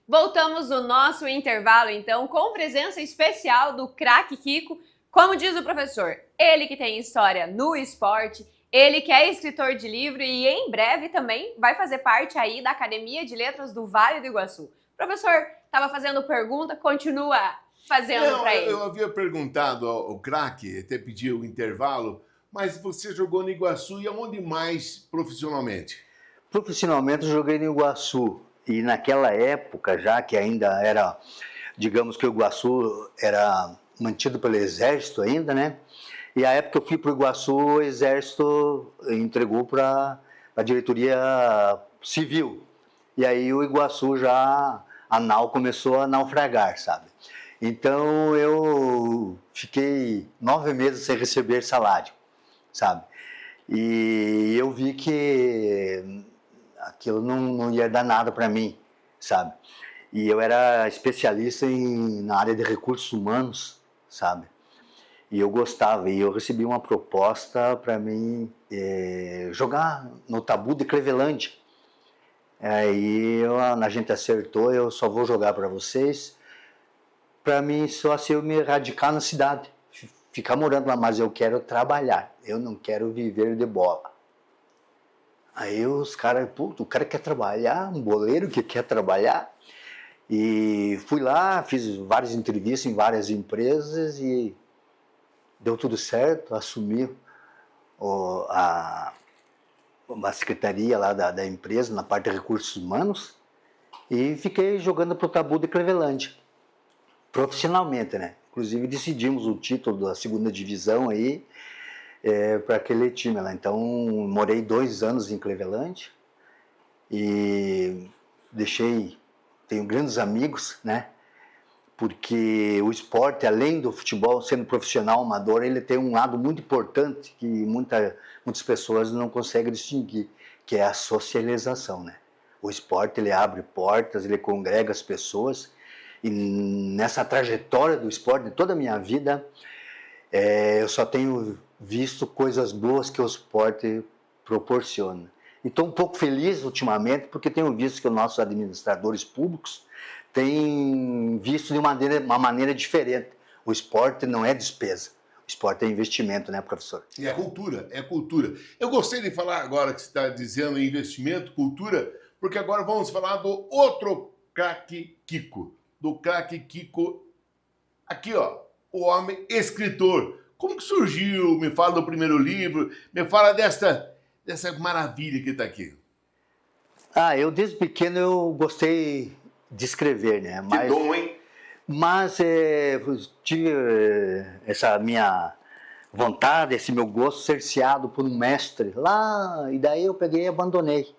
Voltamos no nosso intervalo, então, com presença especial do craque Kiko. Como diz o professor, ele que tem história no esporte, ele que é escritor de livro e em breve também vai fazer parte aí da Academia de Letras do Vale do Iguaçu. Professor, estava fazendo pergunta, continua fazendo Não, para eu ele. havia perguntado ao craque, até pedi o intervalo, mas você jogou no Iguaçu e aonde mais profissionalmente? Profissionalmente eu joguei no Iguaçu e naquela época, já que ainda era, digamos que o Iguaçu era mantido pelo Exército ainda, né? E a época que eu fui para o Iguaçu, o Exército entregou para a diretoria civil. E aí o Iguaçu já, a nau começou a naufragar, sabe? Então eu fiquei 9 meses sem receber salário, sabe? E eu vi que aquilo não ia dar nada para mim, sabe? E eu era especialista na área de recursos humanos, sabe? E eu gostava, e eu recebi uma proposta para mim jogar no Tabu de Clevelândia. Aí a gente acertou, eu só vou jogar para vocês, para mim só se eu me radicar na cidade, ficar morando lá, mas eu quero trabalhar, eu não quero viver de bola. Aí os caras, o cara quer trabalhar, um boleiro que quer trabalhar. E fui lá, fiz várias entrevistas em várias empresas e deu tudo certo, assumi a secretaria lá da empresa, na parte de recursos humanos, e fiquei jogando pro Tabu de Clevelândia, profissionalmente, né? Inclusive decidimos o título da segunda divisão aí, para aquele time lá. Então, morei 2 anos em Cleveland e tenho grandes amigos, né? Porque o esporte, além do futebol, sendo profissional, amador, ele tem um lado muito importante que muitas pessoas não conseguem distinguir, que é a socialização, né? O esporte, ele abre portas, ele congrega as pessoas, e nessa trajetória do esporte, de toda a minha vida, eu só tenho visto coisas boas que o esporte proporciona. E estou um pouco feliz ultimamente porque tenho visto que os nossos administradores públicos têm visto de uma maneira diferente. O esporte não é despesa, o esporte é investimento, né, professor? E é cultura, é cultura. Eu gostei de falar agora que você está dizendo investimento, cultura, porque agora vamos falar do outro craque Kiko. Do craque Kiko, aqui ó, o homem escritor. Como que surgiu? Me fala do primeiro livro, me fala dessa maravilha que está aqui. Eu desde pequeno eu gostei de escrever, né? Que dom, hein? Mas tive essa minha vontade, esse meu gosto cerceado por um mestre lá, e daí eu peguei e abandonei.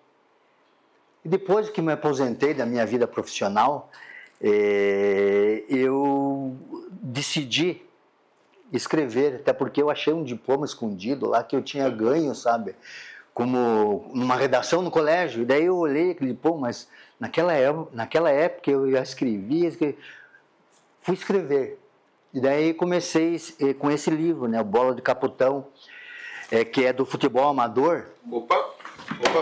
E depois que me aposentei da minha vida profissional, eu decidi escrever, até porque eu achei um diploma escondido lá que eu tinha ganho, sabe? Como numa redação no colégio. E daí eu olhei e falei, mas naquela época eu já escrevia, fui escrever. E daí comecei com esse livro, né, o Bola de Capitão, que é do futebol amador. Opa,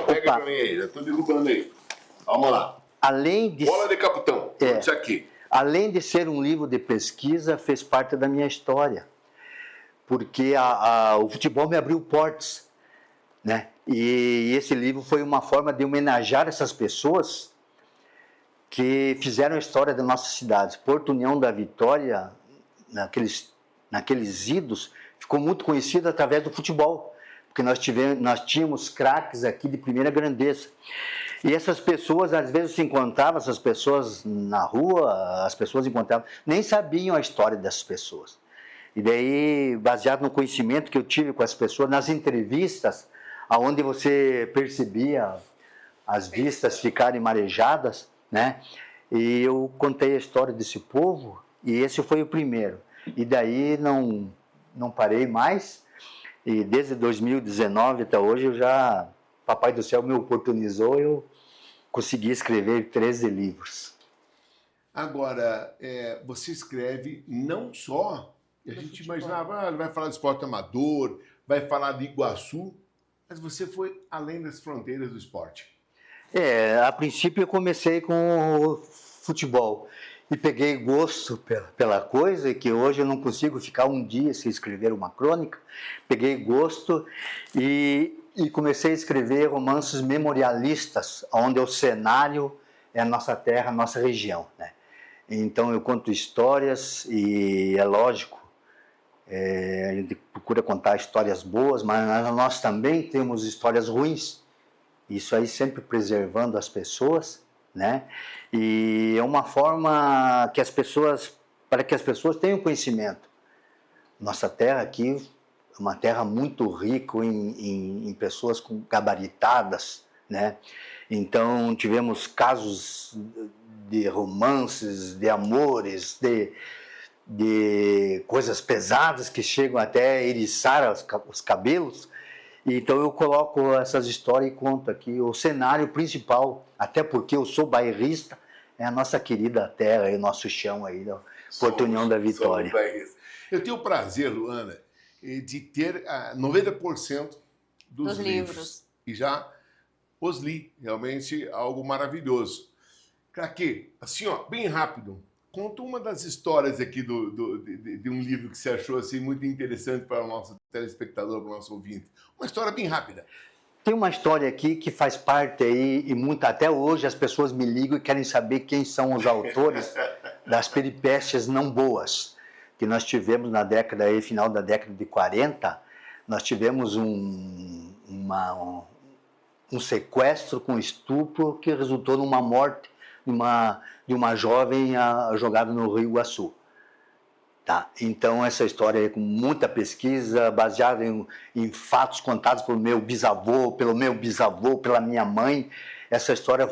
pega pra mim aí, já tô derrubando aí. Vamos lá. Bola de Capitão, isso aqui. Além de ser um livro de pesquisa, fez parte da minha história. Porque o futebol me abriu portas, né? E esse livro foi uma forma de homenagear essas pessoas que fizeram a história da nossa cidade. Porto União da Vitória, naqueles idos, ficou muito conhecido através do futebol, porque nós tínhamos craques aqui de primeira grandeza. E essas pessoas, às vezes se encontravam, essas pessoas na rua, as pessoas encontravam, nem sabiam a história dessas pessoas. E daí, baseado no conhecimento que eu tive com as pessoas, nas entrevistas, onde você percebia as vistas ficarem marejadas, né? E eu contei a história desse povo, e esse foi o primeiro. E daí não parei mais, e desde 2019 até hoje, Papai do Céu me oportunizou, eu consegui escrever 13 livros. Agora, você escreve não só, a gente imaginava, ele vai falar de esporte amador, vai falar de Iguaçu, mas você foi além das fronteiras do esporte. A princípio eu comecei com o futebol. E peguei gosto pela coisa, que hoje eu não consigo ficar um dia sem escrever uma crônica. Peguei gosto e comecei a escrever romances memorialistas, onde o cenário é a nossa terra, a nossa região, né? Então eu conto histórias e é lógico, a gente procura contar histórias boas, mas nós também temos histórias ruins. Isso aí sempre preservando as pessoas, né? E é uma forma que para que as pessoas tenham conhecimento. Nossa terra aqui é uma terra muito rica em pessoas gabaritadas, né? Então tivemos casos de romances, de amores, de coisas pesadas que chegam até a eriçar os cabelos. Então eu coloco essas histórias e conto aqui. O cenário principal, até porque eu sou bairrista, é a nossa querida terra e o nosso chão aí, da Porto União da Vitória. Eu tenho o prazer, Luana, de ter 90% dos livros. E já os li, realmente algo maravilhoso. Craque, assim, ó, bem rápido, conta uma das histórias aqui de um livro que você achou assim, muito interessante para o nosso telespectador, para o nosso ouvinte. Uma história bem rápida. Tem uma história aqui que faz parte aí, e até hoje as pessoas me ligam e querem saber quem são os autores das peripécias não boas que nós tivemos na final da década de 40. Nós tivemos um sequestro com estupro que resultou numa morte de uma jovem jogada no Rio Iguaçu. Tá? Então essa história é com muita pesquisa, baseada em fatos contados pelo meu bisavô, pela minha mãe. Essa história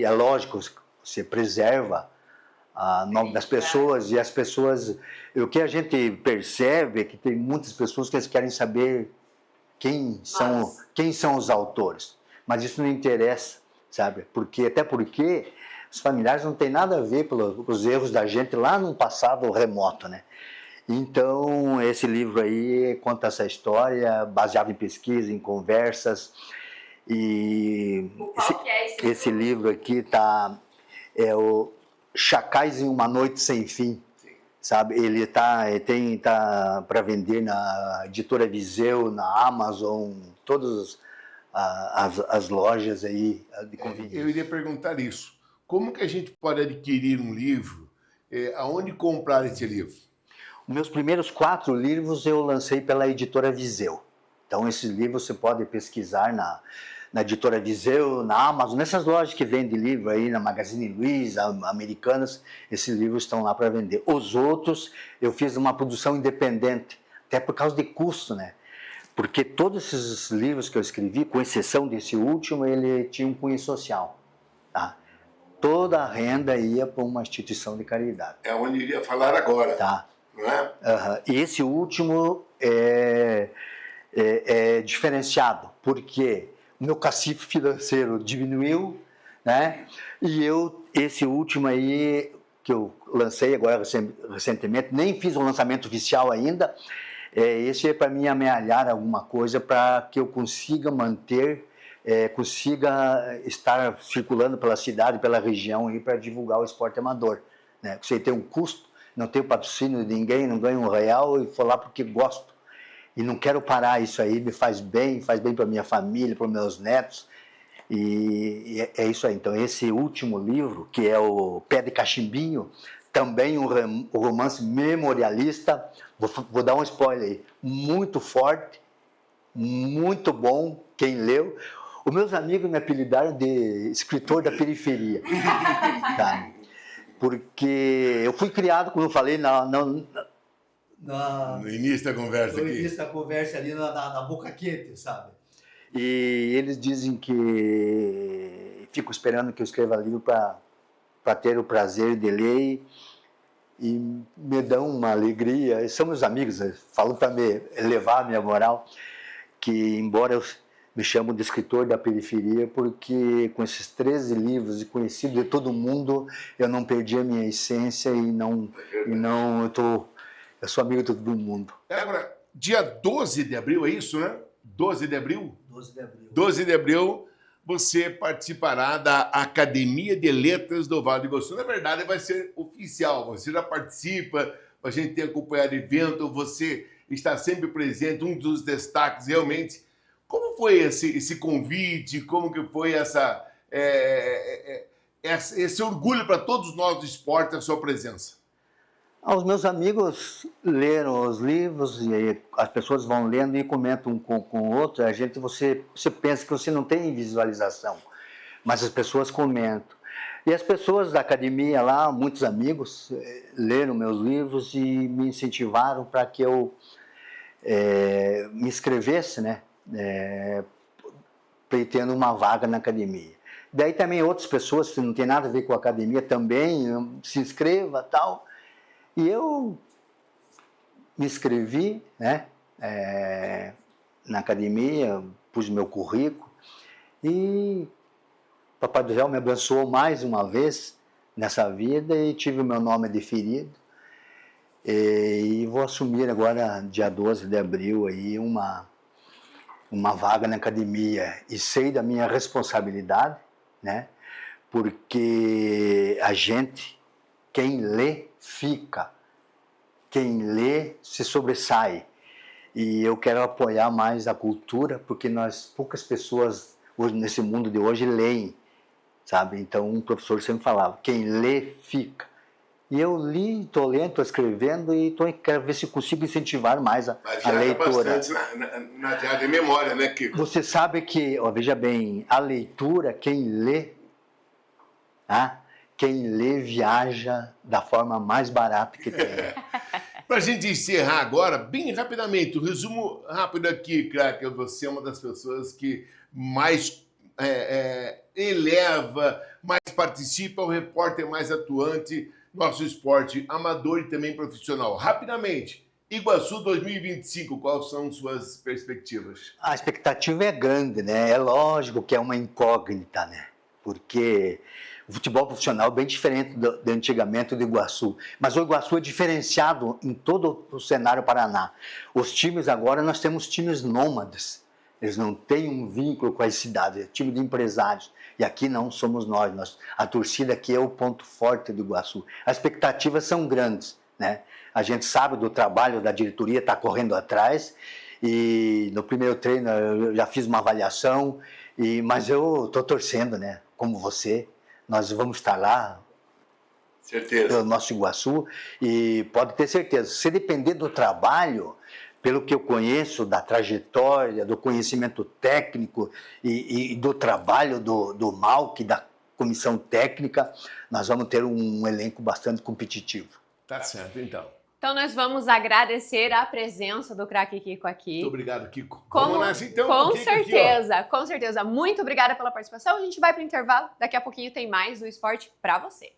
é lógico, você preserva o nome das pessoas, e as pessoas, o que a gente percebe é que tem muitas pessoas que querem saber quem são os autores, mas isso não interessa, sabe? Até porque os familiares não têm nada a ver pelos erros da gente lá no passado remoto, né? Então, esse livro aí conta essa história, baseado em pesquisa, em conversas. E esse livro aqui é o Chacais em uma Noite Sem Fim. Sim. Sabe? Ele tá para vender na Editora Viseu, na Amazon, todas as lojas aí de conveniência. Eu iria perguntar isso. Como que a gente pode adquirir um livro? Aonde comprar esse livro? Os meus primeiros 4 livros eu lancei pela Editora Viseu. Então, esses livros você pode pesquisar na Editora Viseu, na Amazon, nessas lojas que vendem livro aí, na Magazine Luiza, Americanas, esses livros estão lá para vender. Os outros, eu fiz uma produção independente, até por causa de custo, né? Porque todos esses livros que eu escrevi, com exceção desse último, ele tinha um cunho social, tá? Toda a renda ia para uma instituição de caridade. É onde iria falar agora. Tá. Não é? E esse último é diferenciado, porque o meu cacife financeiro diminuiu, né? E esse último aí, que eu lancei agora recentemente, nem fiz o lançamento oficial ainda, esse é para mim amealhar alguma coisa para que eu consiga manter, consiga estar circulando pela cidade, pela região aí para divulgar o esporte amador, né? Você tem um custo, não tenho patrocínio de ninguém, não ganho R$1 e vou lá porque gosto. E não quero parar isso aí, me faz bem para minha família, para os meus netos. E é isso aí. Então, esse último livro, que é o Pé de Cachimbinho, também um romance memorialista, vou dar um spoiler aí, muito forte, muito bom, quem leu. Os meus amigos me apelidaram de escritor da periferia. Tá? Porque eu fui criado, como eu falei, no início da conversa aqui. No início da conversa ali na boca quente, sabe? E eles dizem que ficam esperando que eu escreva livro para ter o prazer de ler e me dão uma alegria. E são meus amigos, falam para me elevar a minha moral, que embora eu me chamo de escritor da periferia, porque com esses 13 livros e conhecido de todo mundo, eu não perdi a minha essência eu sou amigo de todo mundo. Agora, dia 12 de abril, é isso, né? 12 de abril? 12 de abril. 12 de abril, você participará da Academia de Letras do Vale do Iguaçu. Na verdade, vai ser oficial. Você já participa, a gente tem acompanhado o evento, você está sempre presente, um dos destaques realmente. Como foi esse convite? Como que foi esse orgulho para todos nós do esporte, a sua presença? Os meus amigos leram os livros e aí as pessoas vão lendo e comentam um com o outro. Você pensa que você não tem visualização, mas as pessoas comentam. E as pessoas da academia lá, muitos amigos, leram meus livros e me incentivaram para que eu me inscrevesse, né? Pleiteando uma vaga na academia. Daí também outras pessoas que não tem nada a ver com a academia também se inscreva tal. E eu me inscrevi, né, na academia, pus meu currículo e Papai do Céu me abençoou mais uma vez nessa vida e tive o meu nome deferido. E vou assumir agora, dia 12 de abril, aí, uma vaga na academia. E sei da minha responsabilidade, né, porque quem lê, fica. Quem lê, se sobressai. E eu quero apoiar mais a cultura, porque poucas pessoas hoje, nesse mundo de hoje leem, sabe? Então, um professor sempre falava, quem lê, fica. E eu li, estou lendo, estou escrevendo e quero ver se consigo incentivar mais a leitura. Bastante na área de memória, né, Kiko? Você sabe que, veja bem, a leitura, quem lê, quem lê viaja da forma mais barata que tem. Para a gente encerrar agora, bem rapidamente, um resumo rápido aqui, craque. Você é uma das pessoas que mais eleva, mais participa, o repórter mais atuante, nosso esporte amador e também profissional. Rapidamente, Iguaçu 2025, quais são suas perspectivas? A expectativa é grande, né? É lógico que é uma incógnita, né? Porque o futebol profissional é bem diferente do antigamente do Iguaçu. Mas o Iguaçu é diferenciado em todo o cenário Paraná. Os times agora, nós temos times nômades. Eles não têm um vínculo com as cidades, é time de empresários. E aqui não somos nós. A torcida aqui é o ponto forte do Iguaçu. As expectativas são grandes, né? A gente sabe do trabalho da diretoria, está correndo atrás. E no primeiro treino eu já fiz uma avaliação, mas eu estou torcendo, né? Como você. Nós vamos estar lá, certeza, pelo nosso Iguaçu, e pode ter certeza, se depender do trabalho, pelo que eu conheço, da trajetória, do conhecimento técnico e do trabalho do Malc, da comissão técnica, nós vamos ter um elenco bastante competitivo. Tá certo, então. Então nós vamos agradecer a presença do craque Kiko aqui. Muito obrigado, Kiko. Vamos nessa, então, com certeza, aqui, com certeza. Muito obrigada pela participação. A gente vai para o intervalo. Daqui a pouquinho tem mais do esporte para você.